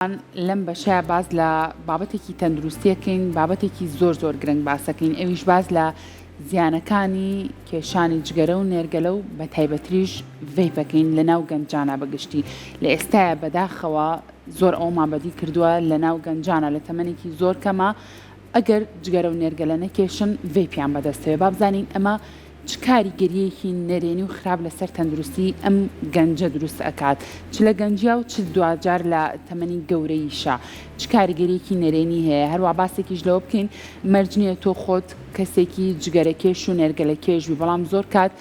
لەم بەشەیە باز لە بابەتێکی تەندروستیەکەین بابەتێکی زۆر گرنگ باسەکەین ئەویش باز لە زیانەکانی کێشانی جگەرە و نێرگەلە و بە تایبەتریش ڤەیپەکەین لە ناو گەنجانە بەگشتی لە ئێستاە بەداخەوە زۆر ئەومان بەدی کردووە لە ناو گەنجانە لە تەمەنێکی زۆر کەمە ئەگەر جگەرە و نێرگەلە نەکێشن ڤەیپیان بەدەستەوێ با بزانین ئەمە چ کاریگەریەکی نەرێنی و خراپ لەسەر تەندروستی ئەم گەنجە دروست ئەکات چ لە گەنجیا و چ دوجار لە تەمەنی گەورەیشە چ کاریگەریەکی نەرێنی هەیە هەروە باسێکیش لەوە بکەین مەرجنیە تۆ خۆت کەسێکی جگەرەکێش و نێرگەلەکێشبی بەڵام زۆر کات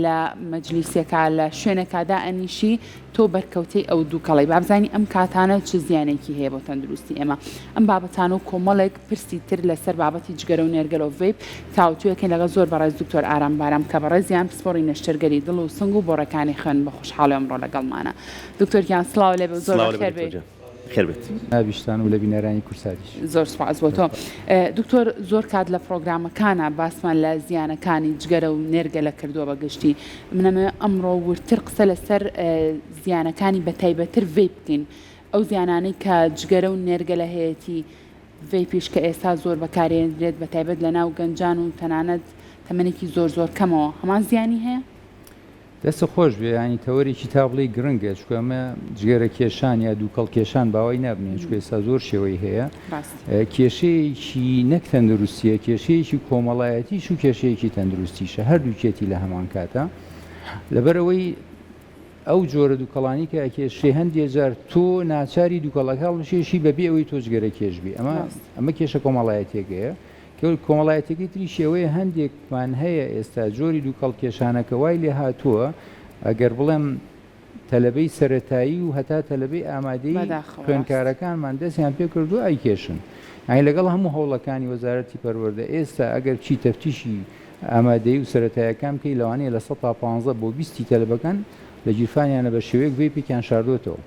لە مەجلیسێکا لە شوێنەکادا ئەنیشی تۆ بەرکەوتەی ئەو دووکەڵی بابزانی ئەم کاتانە چ زیانێکی هەیە بۆ تەندروستی ئێمە ئەم بابەتان و کۆمەڵێک پرسی تر لەسەر بابەتی جگەرە و نێرگەلە و ڤەیپ تاوتویەکەین لەگە زۆر بەڕێز دکتۆر ئارام بارام کە بەڕێزیان پسپۆڕی نەشتەرگەری دڵ و سنگ و بۆڕەکانی خوێن بە خوشحاڵی ئەمڕۆ لەگەڵمانە دکتۆرگیان سڵاو لێ بە زۆر خێر بێت خێربێت نابیشتان و لە بینەرانی کورسادیش زۆر سپاس بۆ تۆ دکتۆر زۆر کات لە پرۆگرامەکانە باسمان لە زیانەکانی جگەرە و نێرگەلە کردووە بەگشتی منەمە ئەمڕۆ ورتر قسە لەسەر زیانەکانی بە تایبەتر ڤەیپ بکەین ئەو زیانانەی کە جگەرە و نێرگەلە هەیەی ڤەیپیش کە ئێستا زۆر بەکارێنرێت بە تایبەت لە ناو گەنجان و تەنانەت تەمەنێکی زۆر کەمەوە هەمان زیانی هەیە دەستە خۆش بێ ینی تەوەریکی تابڵی گرنگە چکە ئەمە جگەرە کێشان یا دووکەڵ کێشان باوای نابنێن چکە ئێستا زۆر شێوەی هەیە کێشەیەکی نەک تەندروستیە کێشەیەکی کۆمەڵایەتیش و کێشەیەکی تەندروستیشە هەردووکێتی لە هەمان کاتە لەبەرەوەی ئەو جۆرە دووکەڵانی کە کێشەی هەندێک جار تۆ ناچاری دووکەڵەکە هەڵبژێشی بەبێ ئەوەی تۆ جگەرە کێشبی ئەمە کێشە کۆمەڵایەتێکەیە کۆمەڵایەتێکی تری شێوەیە هەندێکمان هەیە ئێستا جۆری دووکەڵ کێشانەکە وای لێ هاتووە ئەگەر بڵێم تەلەبەی سەرەتایی و هەتا تەلەبەی ئامادەی خوێندکارەکانمان دەستیان پێ کردو ئای کێشن ئای لەگەڵ هەموو هەوڵەکانی وەزارەتی پەروەردە ئێستا ئەگەر چی تەفتیشی ئامادەی و سەرەتایەکان بکەی لەوانەیە لە 115 بۆ 20 تەلەبەکان لە گیرفانیانە بە شێوەیەک ڤەیپێکیان شاردوێتەوە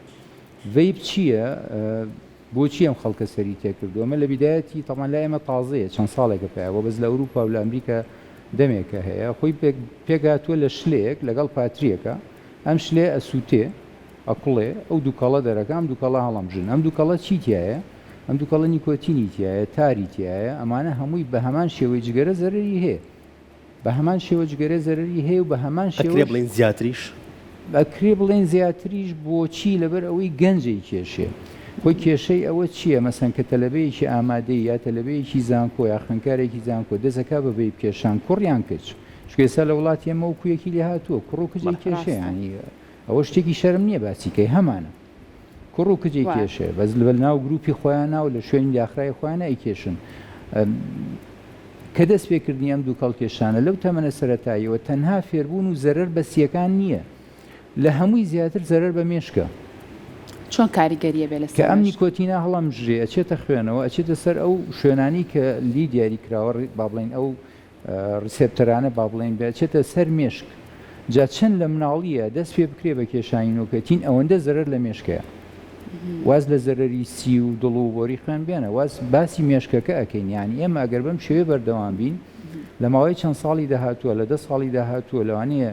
ڤەیپ چییە؟ بۆچی ئەم خەڵکە سەری تێکردو ئەمە لە بیدایەتی تەمان لای ئێمە تازەیە چەند ساڵێکە پێیەوە بەس لە ئەوروپا و لە ئەمریکا دەمێکە هەیە خۆی پێگاتووە لە شلەیەک لەگەڵ پاتریەکە ئەم شلێ ئەسووتێ ئەقڵێ ئەو دووکەڵە دەرەکە ئەم دووکەڵە هەڵەمژن ئەم دووکەڵە چیتیایە ئەم دووکەڵە نیکۆتینی تایە تاری تایە ئەمانە هەمووی بە هەمان شێوەی جگەرە زەرری هەیە بە هەمان شێوە جگەرە زەرری هەیە و بە هەمان شێوە بڵین زیاتریش ئەکرێ بڵێن زیاتریش بۆچی لەبەر ئەوەی گەنجەی کێشێ خۆی کێشەی ئەوە چییە مەسەن کە تەلەبەیەکی ئامادەی یا تەلەبەیەکی زانکۆ یا خوێندکارێکی زانکۆ دەزەکا بە ڤەیپ کێشان کوڕیان کرد چکێسا لە وڵاتی ئەمە و کویەکی لێ هاتووە کوڕ و کجێ کێشەیانی ئەوە شتێکی شەرم نییە باسیکەی هەمانە کوڕ و کجێ کێشێ بەس لە ناو گروپی خۆیان ناو لە شوێنی داخرای خۆیان ئەیکێشن کە دەست پێکردنی ئەم دووکەڵ کێشانە لەو تەمەنە سەرەتاییەوە تەنها فێربوون و زەرەر بە سیەکان نییە لە هەمووی زیاتر زەرەر بە مێشکە چۆن کاریگەریە بێ کە ئەم نیکۆتینە هەڵەمژێ ئەچێتە خوێنەوە ئەچێتە سەر ئەو شوێنانی کە لی دیاری کراوە با بڵێن ئەو ڕسێپتەرانە با بڵێن بێچێتە سەر مێشک جا چەند لە مناڵیە دەست پێ بکرێ بە کێشانی نۆکەتین ئەوەندە زەرەر لە مێشکەیە واز لە زەرەری سی و دڵ و بۆری خوێن بێنە واز باسی مێشکەکە ئەەکەین یانی ئێمە ئەگەر بەم شێوێ بەردەوام بین لە ماوەی چەند ساڵی داهاتووە لە 10 ساڵی داهاتووە لەوانەیە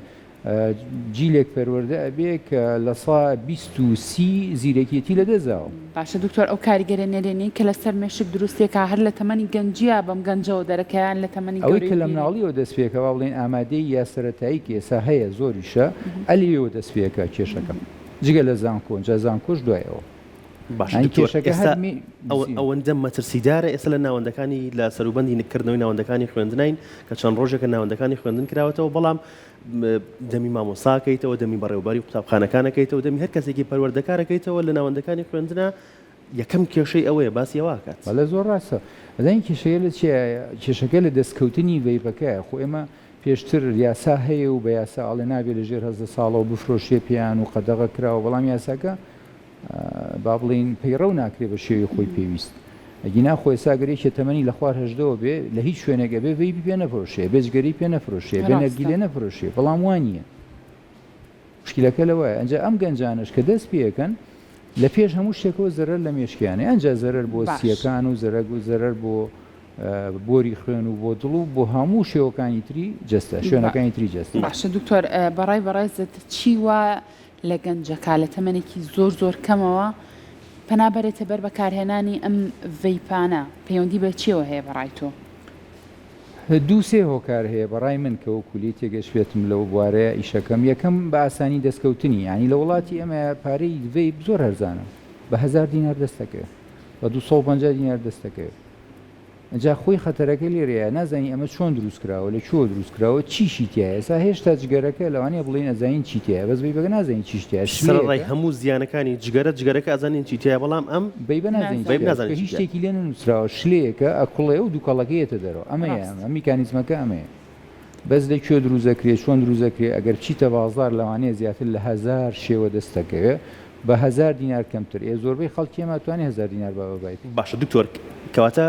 جیلێک پەروەردە ئەبێ کە لە 120 زیرەکێتی لە دەزاوە باشە دکتۆر ئەو کاریگەرە نەرێنی کە لەسەر مێشک دروستێکە هەر لە تەمەنی گەنجیا بەم گەنجەوە دەرەکەیان لە تەمەنی ئەوەی کە لە مناڵیەوە دەست پێکەوە بڵێن ئامادەی یا سەرەتایی کە ئێستا هەیە زۆریشە ئەلیەوە دەست پێکە کێشەکەم جگە لە زانکۆ جا زانکۆش دوایەوە ئەوەندە مەترسیدارە ئێستا لە ناوەندەکانی لە سەروبەندی نکردنەوەی ناوەندەکانی خوێندنین کە چەند ڕۆژێکە ناوەندەکانی خوێندن کراوەتەوە بەڵام دەمی مامۆساکەیتەوە دەمی بەڕێوەباری قوتابخانەکانەکەیتەوە دەمی هەر کەسێکی پەروەردەکارەکەیتەوە لە ناوەندەکانی خوێندنە یەکەم کێشەی ئەوەیە باسیەوە کات لە زۆر ڕاستە ئەدەین کێشەیە لە کێشەکە لە دەستکەوتنی ڤەیپەکەیە خۆ ئێمە پێشتر یاسا هەیە و بە یاسا ئاڵێ نابێت لە ژێر 10 ساڵەوە بفرۆشێ پیان و قەدەغە کراوە بەڵام یاساکە با بڵین پەیڕەو ناکرێ بە شێوی خۆی پێویست ئەگینا خۆی ساگەرێکە تەمەنی لە خوار هەژدەوە بێ لە هیچ شوێنێکە بێ ڤەیپی پێ نەفرۆشێ بێجگەری پێ نەفرۆشێ بێنەرگی لێ نەفرۆشێ بەڵام وانە مشکلەکە لەوەیە ئەنجا ئەم گەنجانش کە دەست پێەکەن لە پێش هەموو شتێکەوە زەرەر لە مێشکیانە ئەنجا زەرەر بۆ سیەکان و زەرەر بۆ بۆری خوێن و بۆ دڵ و بۆ هەموو شێوەکانی تری جەستە شوێنەکانی تری جەستە باشە دکتۆر بەڕای بەڕێزت چی وە لە گەنجەکە لە تەمەنێکی زۆر کەمەوە پەنابەرێتە بەر بەکارهێنانی ئەم ڤەیپانە پەیوەندی بە چیەوە هەیە بەڕای تۆ؟ دوو سێ هۆکار هەیە بەڕای من کە وەکولی تێگەشتێتم لەو بوارەیە ئیشەکەم یەکەم بە ئاسانی دەستکەوتنی ینی لە وڵاتی ئەمە پارەی ڤەیپ زۆر هەرزانە بە 1000 دینار دەستەکە بە 250 دینار دەستەکە ئەجا خۆی خەتەرەکە لێرەیە نازانی ئەمە چۆن دروستکراوە لە چۆ دروستکراوە چیشی تایە ئێستا هێشتا جگەرەکە لەوانەیە بڵین ئەزانین چی تایە بەس بەگە نازانین چیشتیە سەرڕای هەموو زیانەکانی جگەرەکە ئەزانین چی تایە بەڵام ئەم بەیبە نازانین هیچ شتێکی لێ نووسراوە شلەیەکە ئەکوڵێ و دووکەڵەکەیەتە دەرەوە ئەمەیە ئەم میکانیزمەکە ئەمەیە بەس لەکوێ دروزەکرێت چۆن دروزەکرێت ئەگەر چیتە بازار لەوانەیە زیاتر لە 1000 شێوە دەستەکەوێت بە 1000 دینار کەمتر زۆربەی خەڵکی ئێمە توانێت 1000 دینار بەبایت باشە دکتۆر کەواتە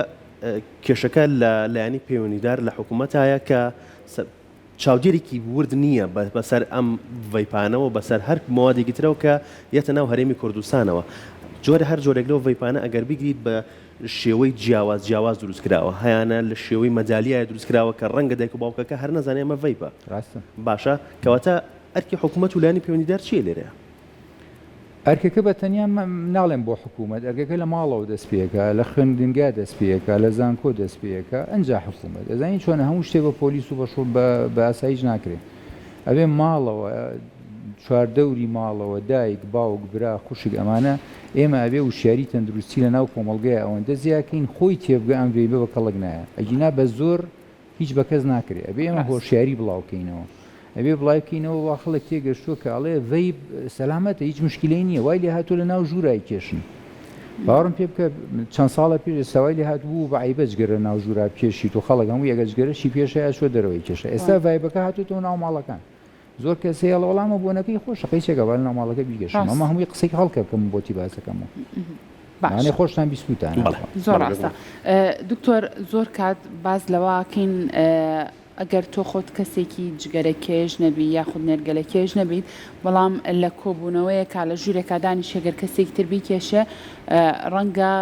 کێشەکە لە لایەنی پەیوەندیدار لە حکوومەتایە کە چاودێرێکی ورد نییە بەسەر ئەم ڤەیپانەوە بەسەر هەر مۆوادێکی ترەوە کە یەتە ناو هەرێمی کوردستانەوە جۆرە هەر جۆرێک لەو ڤەیپانە ئەگەر بگریت بە شێوەی جیاواز دروستکراوە هەیانە لە شێوەی مەجالیایە دروستکراوە کە ڕەنگە دایک و باوکەکە هەر نەزانێ ئەمە ڤەیپە باشە کەواتە ئەرکی حکوومەت و لایەنی پەیوەندیدار چیە لێرەیە؟ ئەرکەکە بە تەنیا ناڵێن بۆ حکوومەت ئەرکەکە لە ماڵەوە دەست پێەکە لە خوێندنگا دەست پێەکە لە زانکۆ دەست پێەکە ئەنج حکوومەت ئەزانین چۆنە هەموو شتێک بە پۆلیس و بەشۆ بە ئاساییش ناکرێت ئەبێ ماڵەوە چواردەوری ماڵەوە دایک باوک برا خوشک ئەمانە ئێمە ئەبێ وشیاری تەندروستی لە ناو کۆمەڵگەیە ئەوەندە زیاکەین خۆی تێبگە ئەم وێبە بە کەڵک نایە ئەگینا بە زۆر هیچ بە کەس ناکرێت ئەبێ ئێمە هۆشیاری بڵاوکەینەوە ئەبێ بڵایکەینەوە وا خەڵک تێگەشتووە کە ئەڵێ ڤەیپ سەلامەتە هیچ مشکلەی نییە وای لێ هاتووە لە ناو ژوورای کێشن باوەڕم پێ بکە چەند ساڵە پێش ئێستاوای لێ هاتبوو بە عیبە جگەرە ناو ژوورا پێشی و خەڵک هەموو یەگەجگەرەشی پێشەیە چوە دەرەوەی کێشە ئێستا ڤایبەکە هاتووەوە ناو ماڵەکان زۆر کەسەیە لە وەڵامە بۆنەکەی خۆش قەیچێکە باە ناو ماڵەکە بیگەشن ئەمە هەمووی قسەی هەڵکە بکەم بۆتی باسەکەمەوە مانێ خۆشتان بیستوتان زۆر ڕاستە دکتۆر زۆر کات باز لەواکەین ئەگەر تۆ خۆت کەسێکی جگەرە کێژ نەبی یاخود نێرگەلە کێژ نەبیت بەڵام لە کۆبوونەوەیە کا لە ژوورێکا دانیش ئەگەر کەسێک تر بیکێشە ڕەنگە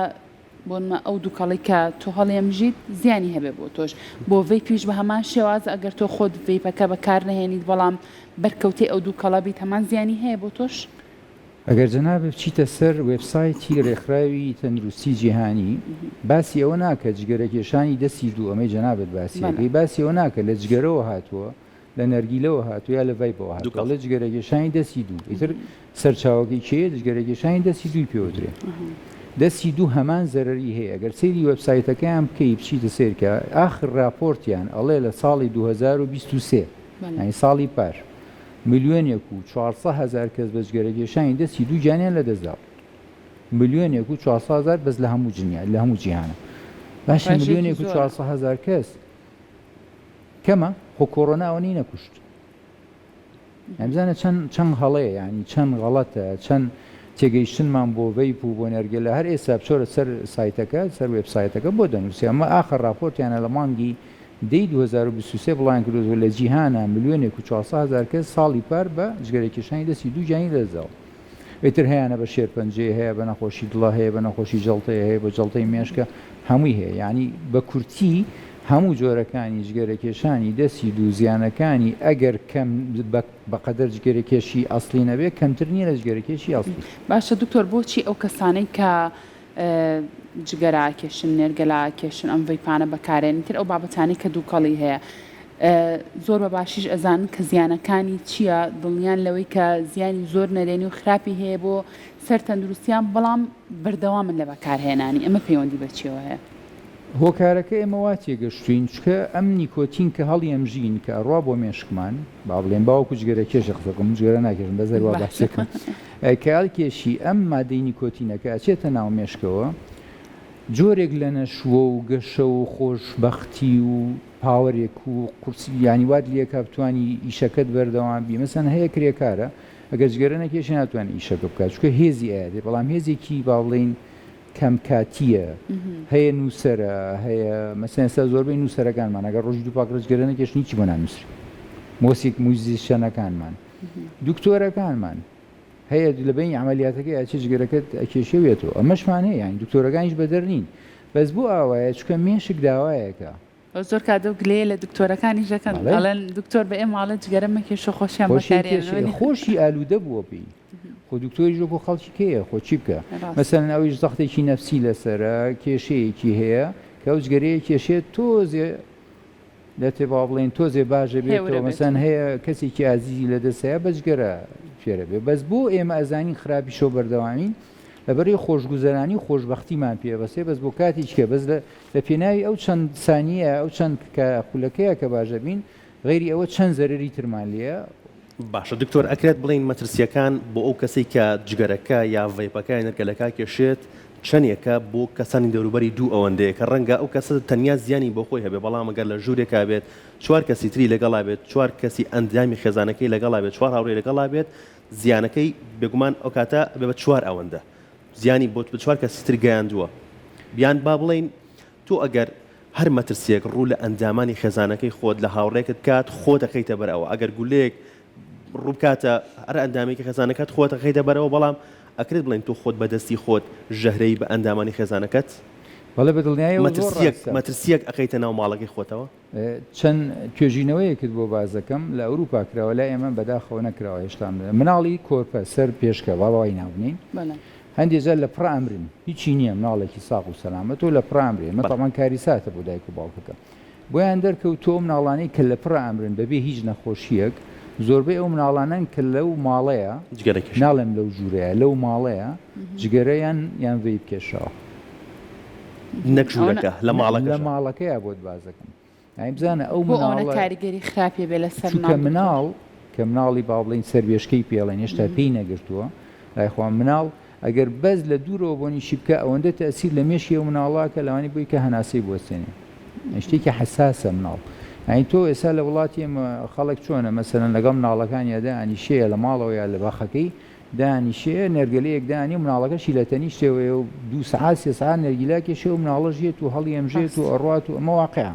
بۆنمە ئەو دووکەڵی کە تۆ هەڵێمژیت زیانی هەبێ بۆ تۆش بۆ ڤەیپیش بە هەمان شێواز ئەگەر تۆ خۆت ڤەیپەکە بەکار نەهێنیت بەڵام بەرکەوتەی ئەو دووکەڵە بیت هەمان زیانی هەیە بۆ تۆش؟ ئەگەر جەناب بچیتە سەر وێبسایتی ڕێکخراوی تەندروستی جیهانی باسی ئەوە ناکە جگەرەکێشانی دەستی دوو ئەمەی جەنابەت باسیەکەی باسی ئەوە ناکە لە جگەرەوە هاتووە لە نەرگیلەوە هاتووە یا لە ڤایپەوە هاتووە لە جگەرەکێشانی دەستی دوو ئیتر سەرچاوەکەی چێت جگەرەکێشانی دەستی دووی پێوترێ دەستی دوو هەمان زەرری هەیە ئەگەر سەیری وێبسایتەکەیان بکەی بچیتە سێرکە ئاخر راپۆرتیان ئەڵێ لە ساڵی 2023 ینی ساڵی پاش 1,400,000 کەس بە جگەرەکێشانی دەستی دوو جانیان لە دەستدا 1,400,000 بەس لە هەموو جنیا لە هەموو جیهانە باشی 1,400,000 کەس کەمە خۆ کۆڕۆناوەنی نەکوشت ئەمزانە چەند هەڵەیە ینی چەند غەڵەتە چەند تێگەیشتنمان بۆ ڤەیپ و بۆ نەرگەلە هەر ئێستا بچۆرە سەر سایتەکە سەر وێبسایتەکە بۆ دەنووسی ئەمە ئاخر راپۆرتیانە لە مانگی دەی 2023 بڵیان کردووە لە جیهانە 1,400,000 کەس ساڵی پار بە جگەرەکێشانی دەستی دوو جانی لەدەستداوە ئیتر هەیەە بە شێرپەنجەیە هەیە بە نەخۆشی دڵە هەیە بە نەخۆشی جەڵتەیە هەیە بە جەڵتەی مێشکە هەمووی هەیە ینی بە کورتی هەموو جۆرەکانی جگەرەکێشانی دەستی دوو زیانەکانی ئەگەر کەم بەقەدەر جگەرەکێشی ئەسڵی نەبێت کەمتر نییە لە جگەرەکێشی ئەسڵی باشە دکتۆر بۆچی ئەو کەسانەی کە جگەراکێشن نێرگەلاکێشن ئەم ڤەیپانە بەکارێنیتر ئەو بابەتانی کە دووکەڵی هەیە زۆر بە باشیش ئەزان کە زیانەکانی چییە دڵنیان لەوەی کە زیانی زۆر نەرێنی و خراپی هەیە بۆ سەر تەندروستیان بەڵام بەردەوامن لە بەکارهێنانی ئەمە پەیوەندی بەچیەوە هەیە هۆکارەکە ئێمە وا تێگەشتوین چکە ئەم نیکۆتین کە هەڵی ئەمژین کە ئەڕوا بۆ مێشکمان با بڵێن باوەکو جگەرەکێشە قسەکەم جگەرە ناکێشم بەزەر وا باسەکەم کەڵکێشی ئەم مادەی نیکۆتینەکە ئەچێتە ناو مێشکەوە جۆرێک لە نەشووە و گەشە و خۆشبەختی و پاوەرێک و قورسی ینی وات لێکە بتوانی ئیشەکەت بەردەوام بی مەسەن هەیە کرێکارە ئەگەر جگەرە نەکێشی ناتوانانی ئیشەکە بکات چکە هێزی ئاێ بەڵام هێزێکی با بڵێن کەم کاتیە هەیە نووسرە هەیە مەسەن ئێستا زۆربەی نووسەرەکانمان ئەگەر ڕۆژی دوو پاک ڕزگەرە نەکێشنی چی بۆ نانووسری مۆسیک موزیشەنەکانمان دکتۆرەکانمان هەیە لەبەین عملیاتەکە ئاچێ جگەرەکەت ئەکێشێوێتەوە ئەمەشمان هەیە یانی دکتۆرەکانیش بەدەرنین بەس بۆ ئاوایە چکە مێشک داوایەکە زۆر کاتە گلەیە لە دکتۆرەکانی ژەکەن ئەڵەن دکتۆر بە ئێماڵە جگەرە مەکێشە خۆشیان بەکارێنەوە خۆشی ئالوودە بووە پێی خۆ دکتۆریش بۆ خەڵکی کەیە خۆ چی بکە مەسەن ئەویش زەختێکی نەفسی لەسرە کێشەیەکی هەیە کە ئەو جگەرەیە کێشێت تۆزێ لە تێبا بڵێن تۆزێ باشە بێتەوە مەسەن هەیە کەسێکی ئازیزی لە دەستەیە بەجگەرە فێرە بێ بەس بۆ ئێمە ئەزانی خراپی شۆ بەردەوامین لەبەرەی خۆشگوزەرانی و خۆشبەختیمان پێوەسێ بەس بۆ کاتێککە بەس لە پێناوی ئەو چەند سانیە ئەو چەند خولەکەیە کە باشە بین غیری ئەوە چەند زەرری ترمان لێە باشە دکتۆر ئەکرێت بڵین مەترسیەکان بۆ ئەو کەسی کە جگەرەکە یا ڤیپەکە نەرگەلەکە کێشێت چەندێکە بۆ کەسانی دەوروبەری دوو ئەوەندەیە کە ڕەنگە ئەو کەسە تەنیا زیانی بۆ خۆی هەبێ بەڵام ئەگەر لە ژوورێکا بێت چوار کەسی تری لەگەڵا بێت چوار کەسی ئەندامی خێزانەکەی لەگەڵا بێت چوار هاوڕێ لەگەڵا بێت زیانەکەی بێگومان ئەو کاتە بێ بە چوار ئەوەندە زیانی بۆ بە چوار کەسی تر گەیاندووە بیان با بڵین تۆ ئەگەر هەر مەترسیەک ڕوو لە ئەندامانی خێزانەکەی خۆت لە هاوڕێکت کات خۆت دەکەیتە بەرەوە ئەگەر گولەیەک ڕووکاتە هەر ئەندامێکی خێزانەکەت خۆت دەکەیتە بەرەوە بەڵام ئەکرێت بڵین تۆ خۆت بەدەستی خۆت ژەهرەی بە ئەندامانی خێزانەکەت بەڵێ بەدڵنیایی مەترسیەک ئەەکەیتە ناو ماڵەکەی خۆتەوە چەند توێژینەوەیەکت بۆ بازەکەم لە ئەوروپا کراوە لای ئێمە بەداخەوە نەکراوە هێشتا مناڵی کۆرپە سەر پێشکە باڵەوەی ناونین هەندێک جار لە پرامرن هیچی نییە مناڵێکی ساق و سەلامەت و لە پرامرێ مەتەمان کاری ساتە بۆ دایک و باوکەکە بۆیان دەرکەوتۆ مناڵانەی کە لە پرامرن بەبێ هیچ نەخۆشیەک زۆربەی ئەو مناڵانان کە لەو ماڵەیە ناڵێم لەو ژوورەیە لەو ماڵەیە جگەرەیان یان وێی بکێشەوە نەکژورەکە لە ماڵەکەیە بۆت بازەکەم بزانە ئەو کاریگەری خراپێ بێ لە سەر کە مناڵی با بڵین سەربێشکەی پێڵێن هێشتا پێی نەگرتووە لایخوا مناڵ ئەگەر بەز لە دوورەوە بۆنی شیبکە ئەوەندە تەسیر لە مێشی ئەو مناڵاکە لەوانی بووی کە هەناسەی بۆستێنێ شتێکی حساسە مناڵ ئەین تۆ ئێستا لە وڵاتی خەڵک چۆنە مەسەرەن لەگەڵ مناڵەکانی دانیشەیە لە ماڵەوە یا لە باخەکەی دانیشەیە نەرگەلەیەک دانی و مناڵەکەشی لە تەنی شتێوەیە و 2 سعات 3 سعات نەرگیلاکێشە و مناڵەژێت و هەڵی ئەمژێت و ئەڕات و ئەمە واقعە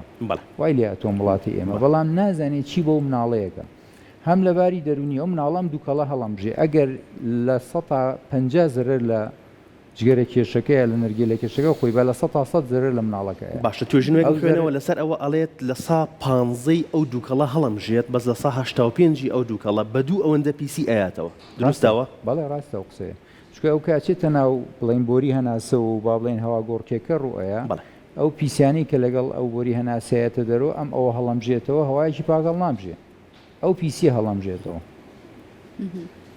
وای لێ تۆم وڵاتی ئێمە بەڵام نازانێت چی بۆ مناڵەیەەکە هەم لەباری دەرونی ئەو مناڵام دووکەڵە هەڵەمژێ ئەگەر لە 150 زرر لە جگەرە کێشەکەیە لە نەرگیلە کێشەکە خۆی بە لە 100 زرر لە مناڵەکەیە باشە توێژنەوەی خوێنەوە لەسەر ئەوە ئەڵێت لە 150 ئەو دووکەڵە هەڵەمژێت بەس لە 185 ئەو دووکەڵە بە دوو ئەوەندە پیسی ئاياتەوە دروستەوە بەڵێ ڕاستە ئەو قسەیە چکە ئەو کاچێتە ناو بڵین بۆری هەناسە و با بڵین هەوا گۆڕکێکە ڕوئەیە ئەو پیسیانی کە لەگەڵ ئەو بۆری هەناسەیەتە دەرەوە ئەم ئەوە هەڵەمژێتەوە هەوایەکی پاگەڵ نامژێ ئەو پیسی هەڵەمژێتەوە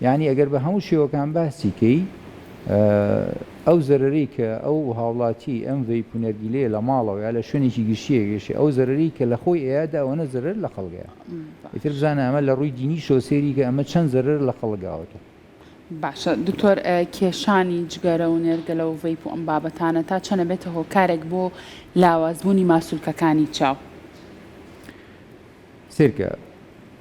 یعنی ئەگەر بە هەموو شێوەکان باسیکەی ئەو زەرری کە ئەو هاوڵاتی ئەم وەی پونەرگیلەیە لە ماڵەوە یا لە شوێنێکی گشتیە گەشێ ئەو زەرری کە لە خۆی ئەیادا ئەوەنە زەرر لە خەڵگەیە ئیتر بزانە ئەمە لە ڕووی دینی شۆسێری کە ئەمە چەند زەرر لە خەڵگاوەتە باشە دکتۆر کێشانی جگەرە و نێرگەلە و وەیپ و ئەم بابەتانە تا چەنە بێتە هۆکارێک بۆ لاوازبوونی ماسوولکەکانی چاو سێرکە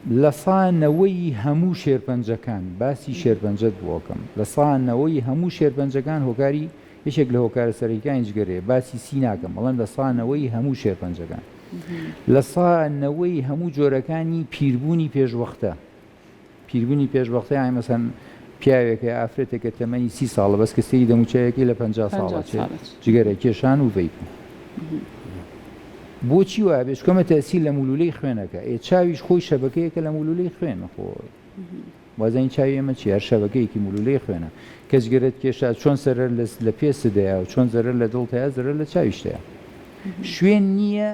لە سانەوەی هەموو شێرپەنجەکان باسی شێرپەنجەت بووەکەم لە سانەوەی هەموو شێرپەنجەکان هۆکاری یەکێک لە هۆکارە سەرەکیانی جگەرێ باسی سی ناکەم بەڵام لە سانەوەی هەموو شێرپەنجەکان لە سانەوەی هەموو جۆرەکانی پیربوونی پێشوەختە پیربوونی پێشوەختە یان مەسەن پیاوێکە ئافرەتێکە تەمەنی 30 ساڵە بەس کەسەی دەموچەیەکی لە 50 ساڵە جگەرە کێشان و وەیپ بۆچی وایە بێشکەمە تەسیل لە مولولەی خوێنەکە چاویش خۆی شەبەکەیەکە لە مولولەی خوێنە خۆ وازین چاوی ئەمە چی هەر شەبەکەیەکی مولولەی خوێنە کەس گەرت کێشا چۆن سەرەر لە پێسدەیە و چۆن زەرەر لە دڵتەیە زەرەر لە چاویشتەیە شوێن نییە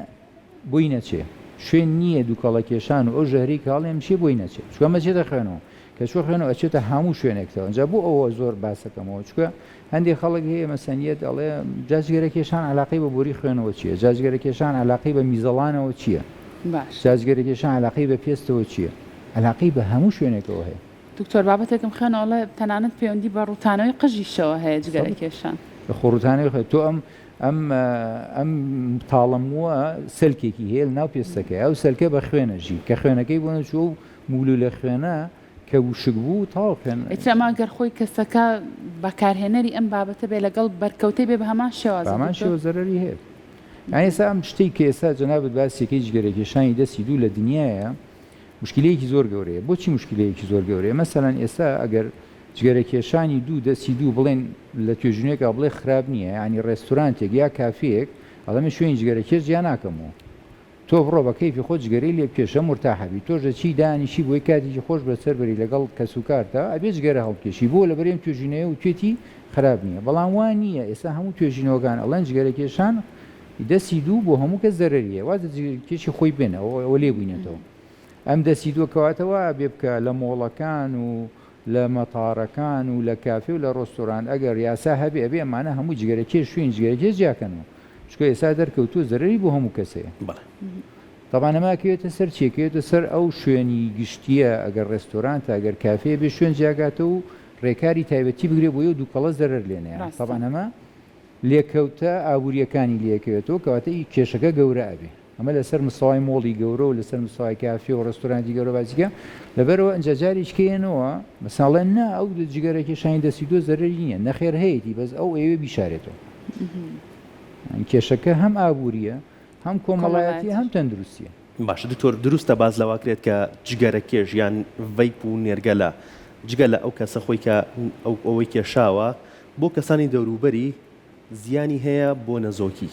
بۆی نەچێ شوێن نییە دووکەڵە کێشان و ئەو ژەهری کاڵێ مشێ بۆی نەچێت چکەمە چێتە خوێنەوە کە چۆ خوێنەوە ئەچێتە هەموو شوێنێکەوە ئەنجا بۆ ئەوە زۆر باسەکەمەوە چکە هەندێک خەڵک هەیە مەسەنیەت ئەڵێ جاجگەرە کێشان علاقەی بە بۆری خوێنەوە چییە جاجگەرە کێشان علاقەی بە میزەڵانەوە چییە جاجگەرە کێشان علاقەی بە پێستەوە چییە علاقەی بە هەموو شوێنێکەوە هەیە دکتۆر بابەتێکم خوێنەوەڵێ تەنانەت پەیوەندی بە ڕوتانەوەی قژیشەوە هەیە جگەرە کێشان لە خۆڕوتانەوەی تۆ ئەم تاڵەمووە سەلکێکی هەیە لە ناو پێستەکەی ئەو سەلکە بە خوێنەژی کە خوێنەکەی بۆ نەچوو و مولو لە خوێنە کە وشک بوو تاڵکەن ئەما گەر خۆی کەسەکە بەکارهێنەری ئەم بابەتە بێ لەگەڵ بەرکەوتەی بێ بە هەمان هەمان شێوە زەرەری هەیە ئێستا ئەم شتەی کە ئێستا جەنابەت باسیەکەی جگەرە کێشانی دەستی دوو لە دنیاە مشکلەیەکی زۆر گەورەیە بۆچی مشکلەیەکی زۆر گەورەیە مەسەلەن ئێستا ئەگەر جگەرە کێشانی دوو دەستی دوو بڵێن لە توێژینێکە بڵێ خراپ نییە ینی ڕێستورانتێک یا کافەیەک ئەڵەمە شوێنی جگەرە کێش جیا ناکەمەوە تۆ بڕۆ بە کەیفی خۆ جگەرەی لێ پێشە مرتاحەبی تۆژە چی دانیشی بۆی کاتێکی خۆش بەسەر بەری لەگەڵ کەس و کارتە ئەبێ جگەرە هەڵکێشی بۆ لە بەرێم توێژینەیە و توێتی خراپ نییە بەڵام وان نییە ئێستا هەموو توێژینەوەکان ئەڵەن جگەرە کێشان دەستی دوو بۆ هەموو کەس زەرریە وازە کێشی خۆی بێنە ئەوە لێ بووینێتەوە ئەم دەستی دووە کەواتەوە بێ بکە لە مۆڵەکان و لە مەتاڕەکان و لە کافی و لە ڕۆستۆران ئەگەر یاسا هەبێ ئەبێ ئەمانە هەموو جگەرە کێش شوێن جگەرە کێش جیاکەنەوە چکە ئێستا دەرکەوتووە زەرری بۆ هەموو کەسەیە طبعا ئەماکەوێتە سەر چێکەوێتە سەر ئەو شوێنی گشتیە ئەگەر ڕێستۆران تا ئەگەر کافێ بێ شوێن جیاگاتە و ڕێکاری تایبەتی بگرێ بۆ دووکەڵە زەرەر لێنەیە طبعا ئەمە لێکەوتە ئابوووریەکانی لێکەوێتەوە کەواتە کێشەکە گەورە ئەبێ ئەمە لەسەر مستەوای مۆڵی گەورە و لەسەر مستەوای کافی و ڕێستۆرانتی گەورە بازیکە لەبەرەوە ئەنجاجاریش کێنەوە مەساڵەن نا ئەو جگەرە کێشانی دەستی دۆ زەرەری نییە نەخێر هەیەی بەس ئەو ئێوە بیشارێتەوە کێشەکە هەم ئابوووریە هەم کۆمەڵایەتی هەم تەندروستیە باشە دکتۆر دروستە باز لەواکرێت کە جگەرە کێژ یان ڤەیپ و نێرگەلە جگە لە ئەو کەسە خۆی کە ئەوەی کێشاوە بۆ کەسانی دەوروبەری زیانی هەیە بۆ نەزۆکی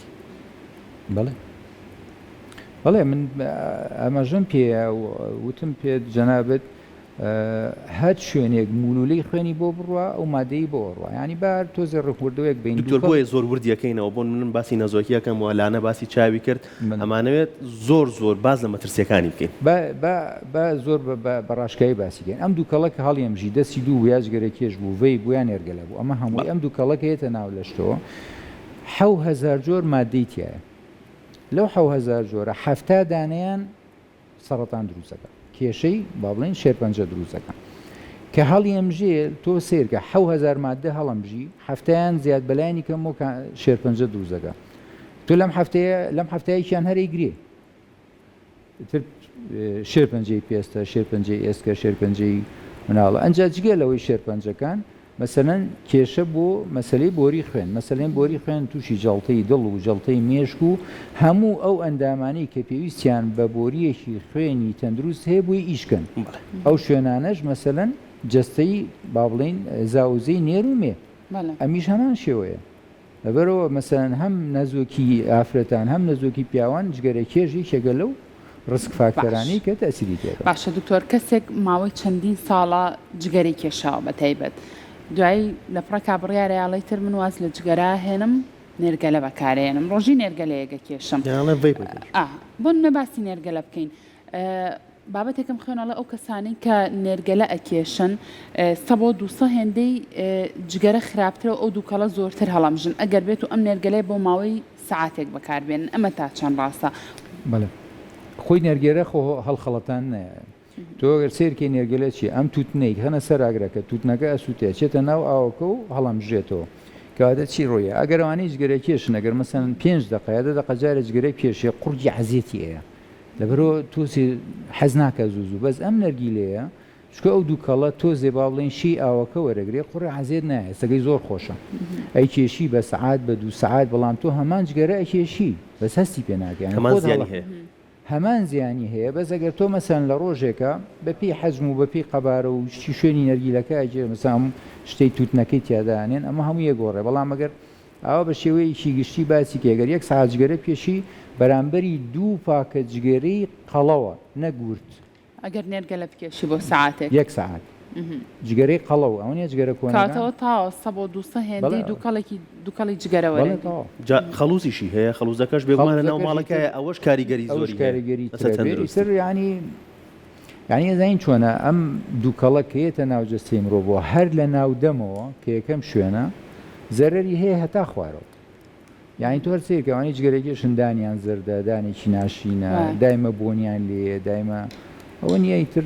بەڵێ من ئەمەژم پێ وتم پێ جەنابەت هەر شوێنێک مولولەی خوێنی بۆ بڕوە ئەو مادەی بۆ ڕوە ینی بار تۆزە ڕخوردەوەیەک بین دکتۆر بۆیە زۆر وردیەکەینەوە بۆ من باسی نەزۆکیەکەم وەلانە باسی چاوی کرد ئەمانەوێت زۆر باز لە مەترسیەکانی بکەین بە زۆر بەڕاشکایی باسیگەین ئەم دووکەڵە کە هەڵیەمژی دەستی دوو ویاجگەرە کێش بوو وەی بویان نێرگەلە بوو ئەمە هەمووی ئەم دووکەڵەکە هێتە ناو لەشتەوە 7,000 جۆر مادەی تایە لەو 7,000 جۆرە 70 دانیان سەرەتان دروستەکە کێشەی با بڵێن شێرپەنجە دروستەکە کە هەڵیەمژێ تۆ سیرکە 7,000 مادە هەڵەمژی هەفتیان زیاد بەلایانی کەم و شێرپەنجە دروستەکە تۆ لەم هەفتەیەکیان هەرەی گرێ شێرپەنجەی پێستە شێرپەنجەی ئێسکە شێرپەنجەی مناڵە ئەنج جگە لەوەی شێرپەنجەکان مەسەلەن کێشە بۆ مەسلەی بۆری خوێن مەسلەن بۆری خوێن تووشی جەڵتەی دڵ و جەڵتەی مێشک و هەموو ئەو ئەندامانەی کە پێویستیان بە بۆریەکی خوێنی تەندروست هەیە بۆی ئیشکن ئەو شوێنانەش مەسەلەن جەستەی با بڵێن زاوزەی نێرومێ ئەمیش هەمان شێوەیە لەبەرەوە مەسەلەن هەم نەزۆکی ئافرەتان هەم نەزۆکی پیاوان جگەرە کێژی شێگە لەو ڕسک فاکتەرانی کە تەسیری تێدا باشە دکتۆر کەسێک ماوەی چەندین ساڵە جگەری کێشاوە بە تایبەت دوایی لە پڕەکا بڕیارەیاڵی تر من واز لە جگەرا هێنم نێرگەلە بەکارێنم ڕۆژی نێرگەلەیەگە کێشم بۆ نەباسی نێرگەلە بکەین بابەتێکم خوێنەڵە ئەو کەسانی کە نێرگەلە ئەکێشن 100 هێندەی جگەرە خراپترە ئەو دووکەڵە زۆرتر هەڵەمژن ئەگەر بێت و ئەم نێرگەلەی بۆ ماوەی سعاتێک بەکاربێنن ئەمە تا چەند ڕاستە بەڵێ خۆی نێرگێرە خۆ هەڵخەڵەتان نایە تۆ سێرکی نێرگەلە چی ئەم تووتنەیت هەنە سەر ئاگرەکە تووتنەکە ئەسووتێ چێتە ناو ئاوەکە و هەڵەمژێتەوە کەواتە چی ڕۆیە ئەگەرەوانەی جگەرە کێشن ئەگەر مەسەن 5 دقەیە دقە جارە جگەرە کێشێ قورجی عەزیەتی ئەیە لەبەرەوە تووسی حەز ناکە زوو بەس ئەم نەرگیلەیە چکە ئەو دووکەڵە تۆزێ با بڵێن شی ئاوەکە وەرەگرێ قوڕی عەزیەت نایە سەگەی زۆر خۆشە ئەی کێشی بە سەعات بە 2 سەعات بەڵام تۆ هەمان جگەرە ئەکێشی بەس هەستی پێ ناکەیان هەمان زیانی هەیە بەس ئەگەر تۆ مەسەن لە ڕۆژێکە بەپی حەزم و بەپی قەبارە و شوێنی نەرگیلەکە ئەجێ مەسام شتەی تووتنەکەی تیادانێن ئەمە هەموو یەگۆڕێ بەڵام ئەگەر ئەوە بە شێوەیەکی گشتی باسی کێگەر 1 ساعت جگەرە پێشی بەرامبەری 2 پاکە جگەرەی قەڵەوە نەگورت ئەگەر نێرگەلە بکێشی بۆ ساعتێک 1 ساعت جگەرەی قەڵەوە ئەو نیە جگەرە کۆنەکەتەوە تاوە 100 هێندەی دووکەڵی جگەرەوە خەڵوسیشی هەیە خەڵوزەکەش بێگومانە ناو ماڵەکەیە ئەوەش کاریگەری زۆری کاریگەری سەر ینی زین چۆنە ئەم دووکەڵە کەیەتە ناوجەستەی مرۆ بۆ هەر لە ناودەمەوە کە یەکەم شوێنە زەرەری هەیە هەتا خوارەوە یعنی تۆ سێکەوانی جگەرەێکی شندانیان زەردە دانێکی ناشینە دایمە بۆنیان لێ دایمە ئەوە نیە ئیتر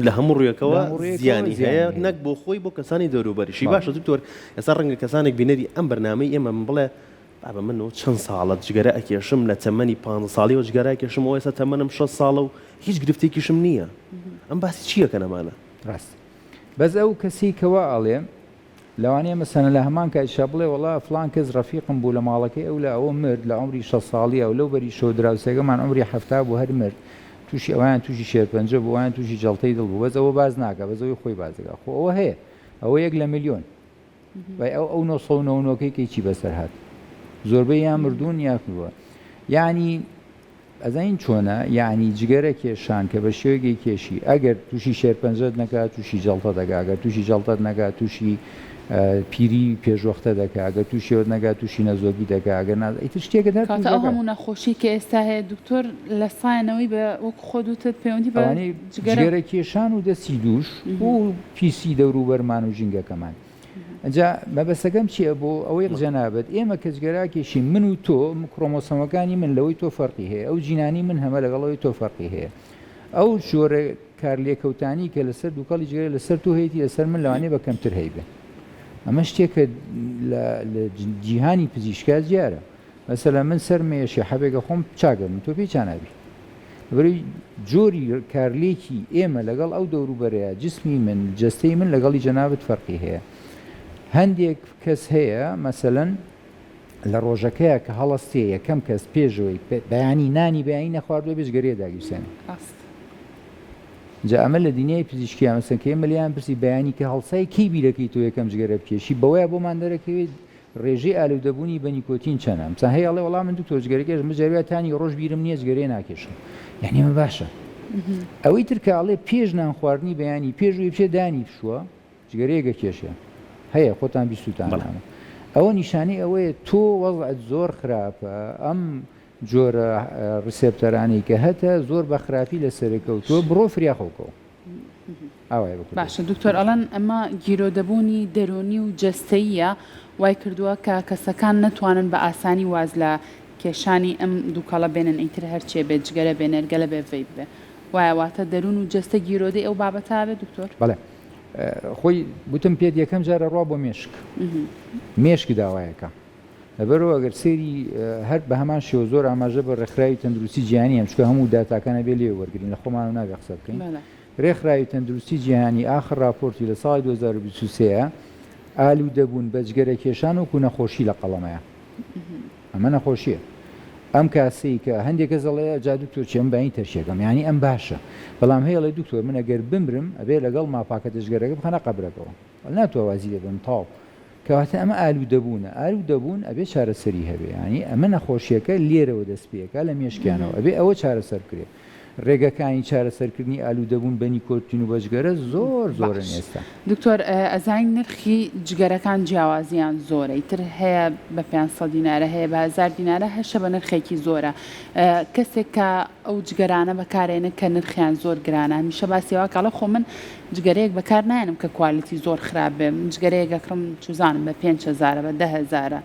لە هەموو ڕوویەکەوە زیانی هەیە نەک بۆ خۆی بۆ کەسانی دەوروبەریشی باشە دکتۆر ئێستا ڕەنگە کەسانێک بینەری ئەم بەرنامەی ئێمە من بڵێ بابە منەوە چەند ساڵە جگەرە ئەکێشم لە تەمەنی 5 ساڵیەوە جگەرە ئەکێشمەوە ئێستا تەمەنم 6 ساڵە و هیچ گرفتێکیشم نییە ئەم باسی چییە کە نەمانە ڕاست بەس ئەو کەسی کەوا ئەڵێ لەوانەیە مەسەنە لە هەمان کاتیشا بڵێ وەڵا فڵان کەس ڕەفیقم بوو لە ماڵەکەی ئەو لە ئەوە مرد لە عمری 6 ساڵیە و لەو بەری شۆ دراوسێگەمان عمری 70 بوو هەر مرد تووشی ئەویان تووشی شێرپەنجە بوویان تووشی جەڵتەی دڵ بوو بەس ئەوە باز ناکە بەزەوەی خۆی بازەکە خۆ ئەوە هەیە ئەوە 1 لە ملیۆن ئەو 999کەی چی بەسەر هات زۆربەی یان مردوون یاکووە یعنی ئەزین چۆنە یعنی جگەرە کێشان کە بە شێوەیەکی کێشی ئەگەر تووشی شێرپەنجەت نەکات تووشی جەڵتە دەکات ئەگەر تووشی جەڵتەت نەکات تووشی پیری پێشوەختە دەکات ئەگەر تووشیەوە نەگات تووشی نەزۆگی دەکات ئەگەر ئیتر شتێکە کاتە ئەو هەموو نەخۆشی کە ئێستا هەیە دکتۆر لە سایەنەوەی بە وەک خۆدوتت پەیوەندی بە جگەرە کێشان و دەستی دووش و پیسی دەوروبەرمان و ژینگەکەمان ئەجا مەبەستەکەم چییە بۆ ئەوەی جەنابەت ئێمە کە جگەراکێشی من و تۆ کرۆمۆسۆمەکانی من لەوەی تۆ فەرقی هەیە ئەو جینانی من هەمە لەگەڵەوەی تۆ فەرقی هەیە ئەو شۆرە کارلێکەوتانی کە لەسەر دووکەڵی جگەرە لەسەر تۆ هەیەی لەسەر من لەوانەیە بە کەمتر هەیبێ ئەمە شتێکە لە جیهانی پزیشکا دیارە مەسەلەن من سەر مێشی حەبێکە خۆم چاگەم تۆ پێی چانابی بەڕێی جۆری کارلێکی ئێمە لەگەڵ ئەو دەوروبەرەیە جسمی من جەستەی من لەگەڵی جەنابەت فەرقی هەیە هەندێک کەس هەیە مەسەلەن لە ڕۆژەکەیە کە هەڵەستێ یەکەم کەس پێشەوەی بەیانی نانی بەیانی نەخواردوێ بێژ گەرێ داگیرسێنێ جا ئەمە لە دنیای پزیشکیان مەسەن کە ئێمە لیان پرسی بەیانی کە هەڵسای کەی بیرەکەی تۆ یەکەم جگەرە بکێشی بەوەیە بۆمان دەرەکەوێت ڕێژەی ئالوودەبوونی بە نیکۆتین چەنە مەسەن هەیە ئەڵێ وەڵام من دوکتۆر جگەرەکەش مجاریاتانی ڕۆژ بیرم نییە جگەرێ ناکێشم یعنی من باشە ئەوەی ترکە ئەڵێ پێش نان خواردنی بەیانی پێشوی پێ دانی پشووە جگەرەیەکە کێشە هەیە خۆتان بیستوتان ئەوە نیشانەی ئەوەیە تۆ وەضعت زۆر خراپە ئەم جۆرە ڕسێپتەرانی کە هەتە زۆر بە خراپی لە سەرکەوتووە بڕۆ فریاخۆکەوە باشە دکتۆر ئەڵەن ئەمە گیرۆدەبوونی دەرونی و جەستەیە وای کردووە کە کەسەکان نەتوانن بە ئاسانی واز لە کێشانی ئەم دووکەڵە بێنن ئیتر هەرچێ بێت جگەرە بێ نەرگەلە بێ ڤەیب بێ وایە واتە دەرون و جەستە گیرۆدەی ئەو بابەتە بێت دکتۆر بەڵێ خۆی بوتم پێت یەکەم جارە ڕوا بۆ مێشک مێشکی داوایەکە لەبەرەوە ئەگەر سێری هەر بە هەمان شێوە زۆر ئاماژە بە ڕێکخراوی تەندروستی جیهانی ئەم چکە هەموو داتاکانە بێ لێ وەرگین لە خۆمان نابێ قسە بکەین ڕێکخراوی تەندروستی جیهانی ئاخر راپۆرتی لە ساڵی 2023 ئالوودەبوون بە جگەرە کێشان وەکو نەخۆشی لە قەڵەمەیە ئەمە نەخۆشیە ئەم کاسەی کە هەندێک کەس دەڵێ جا دکتۆر چێم باین تەرشێکم یعنی ئەم باشە بەڵام هەیەڵێ دکتۆر من ئەگەر بمرم ئەبێ لەگەڵ ماپاکە دەژگەرەکە بخەنە قەبرەکەەوە ناتوە وازی لێ بم تاو کەواتە ئەمە ئالوودەبوونە ئالوودەبوون ئەبێ چارەسەری هەبێ ینی ئەمە نەخۆشیەکە لێرەوە دەستپێکە لە مێشکیانەوە ئەبێ ئەوە چارەسەر کرێ ڕێگەکانی چارەسەرکردنی ئالوودەبوون بە نیکۆتین و بەجگەرە زۆر زۆرن ئێستا دکتۆر ئەزانین نرخی جگەرەکان جیاوازیان زۆرە ئیتر هەیە بە 500 دینارە هەیە بە 1000 دینارە هەشە بە نرخێکی زۆرە کەسێک کە ئەو جگەرانە بەکارێنە کە نرخیان زۆر گرانە میشە باسیەوە کاڵە خۆ من جگەرەیەک بەکار نایەنم کە کوالیتی زۆر خراپ بێ من جگەرەیەکەکڕم چوزانم بە 5000 بە 10000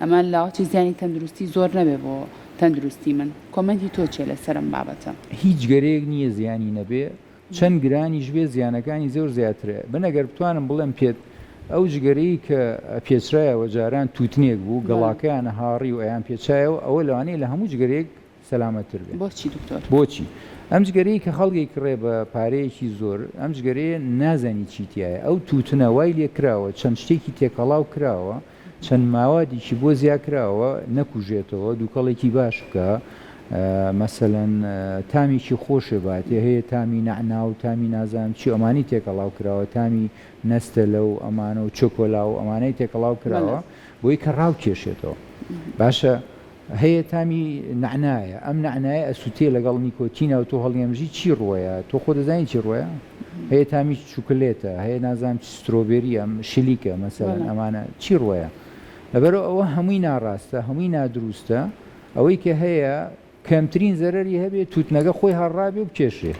ئەمە لاوەتی زیانی تەندروستی زۆر نەبێ بۆ تەندروستی من کۆمەنتی تۆ چێ لەسەرم بابەتە هیچ گەرەیەک نییە زیانی نەبێ چەند گرانیش بێ زیانەکانی زۆر زیاترە بنەگەر بتوانم بڵێم پێت ئەو جگەرەی کە پێچرایەوە جاران تووتنێک بوو گەڵاکەیان هاڕی و ئەیان پێچایەوە ئەوە لەوانەیە لە هەموو جگەرەیەک سەلامەتتر بێت بۆچی دکتۆر بۆچی ئەم جگەرەی کە خەڵکی کڕێ بە پارەیەکی زۆر ئەم جگەرەیە نازانی چیتیایە ئەو تووتنە وای لێ کراوە چەند شتێکی تێکەڵاو کراوە چەند ماوادێکی بۆ زیاکراوە نەکوژێتەوە دووکەڵێکی باش بکە مەسەلەن تامیکی خۆشە باتێ هەیە تامی نەعنا و تامی نازانم چی ئەمانی تێکەڵاو کراوە تامی نەستە لەو ئەمانە و چۆکۆلا و ئەمانەی تێکەڵاو کراوە بۆی کە ڕاو کێشێتەوە باشە هەیە تامی نەعنایە ئەم نەعنایە ئەسووتێ لەگەڵ نیکۆتینە و تۆ هەڵیێمژی چی ڕۆیە تۆ خۆ دەزانی چی ڕۆیە هەیە تامی چوکلێتە هەیە نازانم سترۆبێری ئەم شلیکە مەسەلەن ئەمانە چی ڕۆیە لەبەرەوە ئەوە هەمووی ناڕاستە هەمووی نادروستە ئەوەی کە هەیە کەمترین زەرری هەبێت تووتنەکە خۆی هەڕابێ و بکێشێ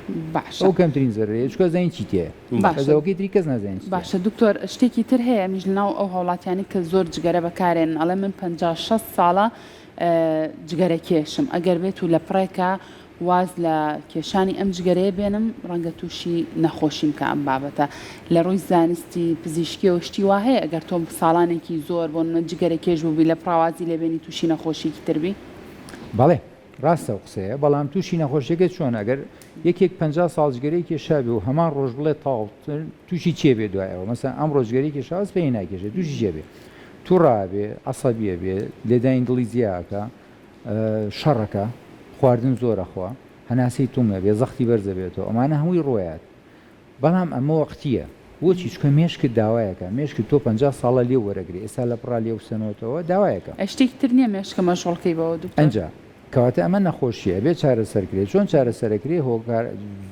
ئەو کەمترین زەرەیە چکە زین چی تێ بەزەوەکەی تری کەس نازانین باشە دکتۆر شتێکی تر هەیە میژ ناو ئەو هەوڵاتیانی کە زۆر جگەرە بەکارێن ئەڵێ من 56 ساڵە جگەرە کێشم ئەگەر بێت و لە پڕێکە واز لە کێشانی ئەم جگەرەیە بێنم ڕەنگە تووشی نەخۆشیم کە ئەم بابەتە لە ڕووی زانستی پزیشکی و شتی وا هەیە ئەگەر تۆم ساڵانێکی زۆر بۆ جگەرە کێش بووبی لە پراوازی لێبێنی تووشی نەخۆشیکی تربی بەڵێ ڕاستە قسەیە بەڵام تووشی نەخۆشیەکە چۆن ئەگەر یەکێک 50 ساڵ جگەرەی کێشابێ و هەمان ڕۆژ بڵێ تاڵ تووشی چێبێ دوایەوە مەسەن ئەم ڕۆژگەری کێشاوەز پێی ناکێشێت تووشی جێبێ تووڕابێ عەسەبیە بێ لێداین دڵی زیاکە شەڕەکە خواردن زۆرەخوا هەناسەی تومە بێ زەختی بەرزە بێتەوە ئەمانە هەمووی ڕۆیات بەڵام ئەمە وەختیە بۆچی چکە مێشکت داوایەکە مێشکی تۆ 50 ساڵە لێ وەرەگری ئێستا لە پڕا لێ وسەنەوەتەوە داوایەکە شتێکی تر نییە مێشکە مەشۆڵکەی بەوە دوو ئەنجا کەواتە ئەمە نەخۆشیە بێ چارەسەرکرێت چۆن چارەسەرکرێ هۆکار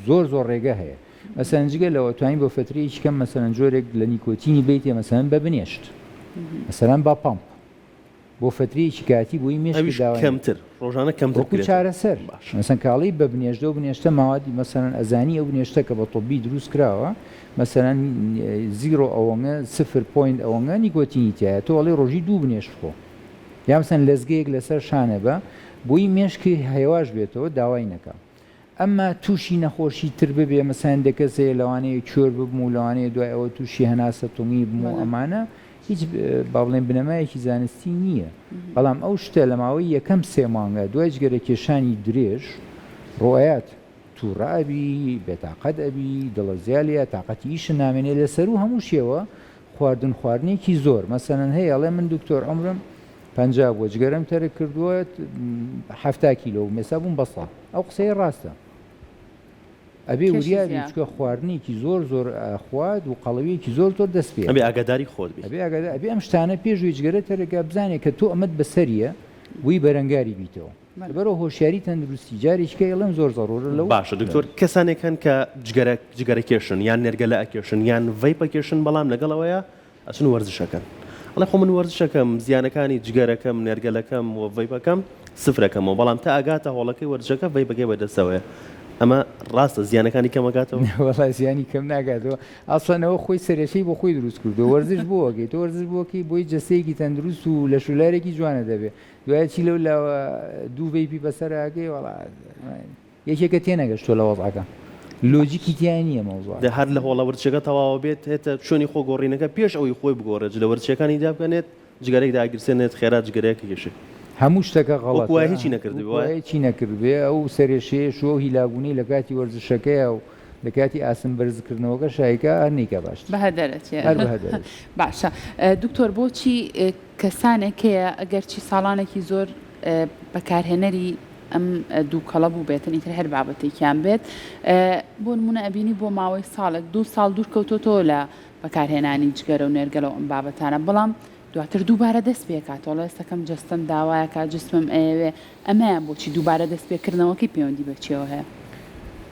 زۆر ڕێگە هەیە مەسەن جگە لەوە توانین بۆ فترەیەکی کەم مەسەن جۆرێک لە نیکۆتینی بیتێ مەسەن بە بنێشت مەسەران با پامپ بۆ فترەیەکی کاتی بۆی مێشکی کەمتر ڕۆژانە کەمتر چارەسەر مەسەن کاڵی بە بنێشتە و بنێشتە ماوەی مەسەن ئەزانی ئەو بنێشتە کە بە تۆبی دروست کراوە مەسەن زیرۆ ئەوەنگە سفر پوینت ئەوەنگە نیکۆتینی تایە تۆ ئەڵێ ڕۆژی دوو بنێشت خۆ یامسەن لەزگەیەک لەسەر شانە بە بۆی مێشکی هەیواش بێتەوە داوای نەکە ئەمما تووشی نەخۆشی تر ببێ مەسەن دەکەسێ لەوانەیە کوێر ببم و لەوانەیە دوای ئەوە تووشی هەناسە تۆمی بم و ئەمانە هیچ با بڵێن بنەمایەکی زانستی نییە بەڵام ئەو شتە لە ماوەی یەکەم سێ مانگە دوای جگەرە کێشانی درێژ ڕۆایەت تووڕابی بێتاقەت ئەبی دڵەزیالە تااقەتی ئیش نامێنێ لەسەر و هەموو شێوە خواردن خواردنێکی زۆر مەسەنەن هەیە ئەڵێ من دکتۆر ئەمرم 50 بۆ جگەرم تەرە کردووە 70 کیلۆ و مێسا بووم بەسڵ ئەو قسەی ڕاستە ئەبێ وریابی چکە خواردنێکی زۆر خوارد و قەڵەویەکی زۆر دەست پێ ئەبێ ئاگاداری خۆت ئەبێ ئەم شتانە پێشوی جگەرە تەرەگا بزانێت کە تۆ ئەمەد بەسەریە وی بەرەنگاری بیتەوە بەرەوە هۆشیاری تەندروستی جارێککە ئەڵم زۆر زەڕۆژە لەو باشە دکتۆر کەسانێکن کە جگەرە کێشن یان نێرگەلە ئەکێشن یان ڤەیپە کێشن بەڵام لەگەڵەوەیە ئەچن وەرزشەکەن ئەڵێ خۆ من وەرزشەکەم زیانەکانی جگەرەکەم نێرگەلەکەم و ڤەیپەکەم سفرەکەمەوە بەڵام تا ئاگاتە هۆڵەکەی وەرزشەکە ڤەیپەکەی بەدەستەوەیە ئەمە ڕاستە زیانەکانی کەمەکاتەوە وەڵای زیانی کەم ناگاتەوە ئاسانەوە خۆی سەرێشەی بۆ خۆی دروست کردو وەرزش بۆکەیت تۆ وەرزش بۆکەی بۆی جەستەیەکی تەندروست و لە شولارێکی جوانە دەبێت دوای چی لەو لاوە دوو ڤەیپی بەسەراگەی وەڵا یەکێکە تێنەگەشتۆ لە وەزعەکە لۆجیکی تیان نییە مەوزوع هەر لە هۆڵە وەرزشەکە تەواو بێت هێتە چۆنی خۆ گۆڕینەکە پێش ئەوی خۆی بگۆڕێت لە وەرزشەکانی دابکەنێت جگەرەی داگرسێنێت خێرا جگەرەیەکی کێشێ هەموو شتەکە غەڵەت هیچی نەکردبێ ئەو سەرێشەیە شۆ هیلاگونی لە کاتی وەرزشەکەیە و لە کاتی ئاسم بەرزکردنەوەکە شایکە هەرنیکە باش باشە دکتۆر بۆچی کەسانێک هەیە ئەگەرچی ساڵانێکی زۆر بەکارهێنەری ئەم دوو کەڵە بوو بێتن ئیتر هەر بابەتێکیان بێت بۆ نمونە ئەبینی بۆ ماوەی ساڵێک 2 ساڵ دوورکەوتۆتەوە لە بەکارهێنانی جگەرە و نێرگەلە و ئەم بابەتانە بەڵام دواتر دووبارە دەست پێکاتەوە ئێستەکەم جستم داوایەکە جسمم ئەوێ ئەمەیان بۆچی دووبارە دەست پێکردنەوەکی پەیوەندی بەچیەوە هەیە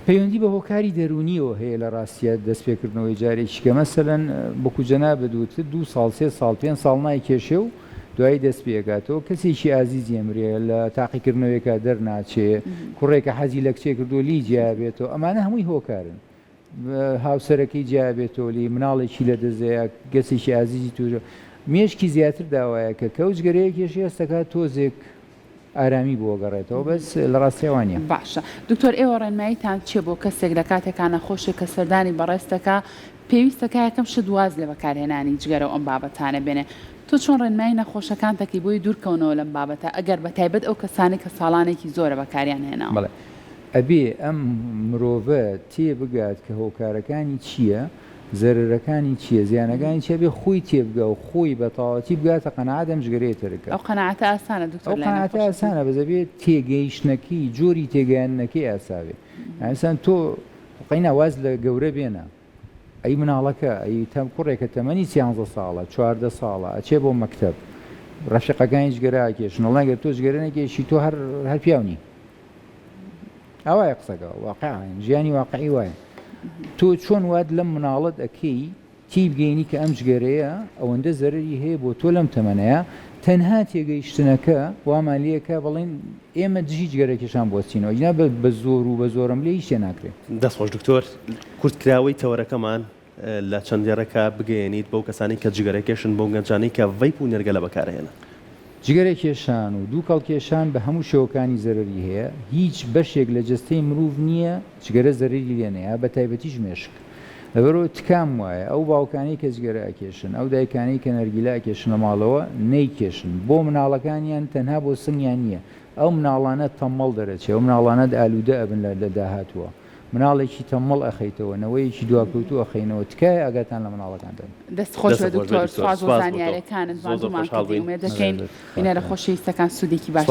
پەیوەندی بە هۆکاری دەرونیەوە هەیە لە ڕاستیە دەست پێکردنەوەی جارێکیکە مەسەلەن بەکو جەناب بەدووتر 2 ساڵ 3 ساڵ 5 ساڵ نای کێشێ و دوایی دەست پێکاتەوە کەسێکی ئازیزی ئەمرێ لە تاقیکردنەوەیەکە دەرناچێ کوڕێکە حەزی لە کچێ کردو لی جیابێتەوە ئەمانە هەمووی هۆکارن هاوسەرەکەی جیابێتەوە لی مناڵێکی لە دەزەیە گەسێکی ئازیزی توژە مێشکی زیاتر داوایە کە کەوتگەرەیە کێشی هەستەکە تۆزێک ئارامی بۆ گەڕێتەوە بەس لە ڕاستیوانە باشە دکتۆر ئێوە ڕێنماییتان چیە بۆ کەسێک لە کاتێکان نەخۆشە کە سەردانی بەڕێستەکە پێویستەکە یەکەم شت واز لە بەکارهێنانی جگەرە و ئەم بابەتانە بێنێ تۆ چۆن ڕێنمایی نەخۆشەکان تەکی بۆی دوورکەونەوە لەم بابەتە ئەگەر بە تایبەت ئەو کەسانی کە ساڵانێکی زۆرە بەکاریان هێناوە ئەبێ ئەم مرۆڤە تێ بگات کە هۆکارەکانی چییە زەرەکانی چییە زیانەکانی چێ بێ خۆی تێبگە و خۆی بە تاواتی بگاتە قەنەعاتم جگەرێتەرەکە ئەو قەنەعاتە ئاسانە ئەو قەنەعاتە ئاسانە بەزەبێت تێگەیشتنەکەی جۆری تێگەیاندنەکەی ئاساوێ ئەسان تۆ قەینا واز لە گەورە بێنە ئەی مناڵەکە ئەی تەم کوڕێکە تەمەنی 13 ساڵە 14 ساڵە ئەچێ بۆ مەکتەب ڕەفیقەکانی جگەراکێشن نەڵێگە تۆ جگەرەنێکێشی تۆ هەر پیاونی ئەوایە قسەکە واقعیان ژیانی واقعی وایە تۆ چۆن واد لەم مناڵت ئەکەی تی بگەینی کە ئەم جگەرەیە ئەوەندە زەرری هەیە بۆ تۆ لەم تەمەنەیە تەنها تێگەیشتنەکە وامالیەکە بڵێن ئێمە دژی جگەرەکێشان بۆچینەوە جنا بە زۆر و بە زۆرم لێ هیچ تێ ناکرێت دەستخۆش دکتۆر کورتکراوەی تەوەرەکەمان لە چەندێڕەکە بگەێنیت بەو کەسانی کە جگەرەکێشن بۆ گەنجانەی کە ڤەیپ و نێرگەلە بەکارهێنە جگەرەکێشان و دوو کەڵکێشان بە هەموو شێوەکانی زەرری هەیە هیچ بەشێک لە جستەی مرۆڤ نییە جگەرە زەرری لێنەیە بە تایبەتیش مێشک لەبەرەوە تکام وایە ئەو باوکانی کە جگەرە ئەکێشن ئەو دایکانی کە نەرگیلە ئەکێشن لە ماڵەوە نەیکێشن بۆ مناڵەکانیان تەنها بۆ سنگیان نییە ئەو مناڵانە تەمەڵ دەرەچێ ئەو مناڵانە ئالوودە ئەبن لە داهاتووە مناڵێکی تەمەڵ ئەخەیتەوە نەوەیەکی دواکەوتو ئەخەینەوە تکای ئەگاتان لە مناڵەکان دەن دەستخۆش بە دکتۆر سواز و زانیاریەکانت زۆر دەکەین بینە لە خۆشەویستەکان سوودێکی باش